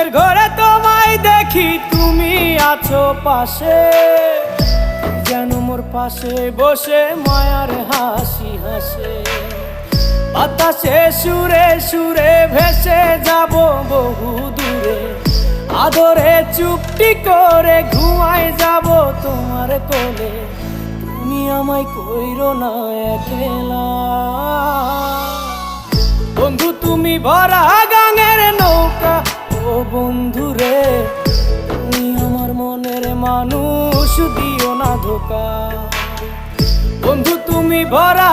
ঘুমের ঘরে তোমায় দেখি, তুমি আছো পাশে, যেন মোর পাশে বসে মায়ার হাসি হাসে। বাতাসে সুরে সুরে ভেসে যাব বহু দূরে, আদরে চুপটি করে ঘুমায় যাব তোমার কোলে। তুমি আমায় কইরো না একলা বন্ধু, তুমি ভরা গাঙের নৌকা। ও বন্ধু রে, তুমি আমার মনের মানুষ, দিও না ধোকা। বন্ধু তুমি ভরা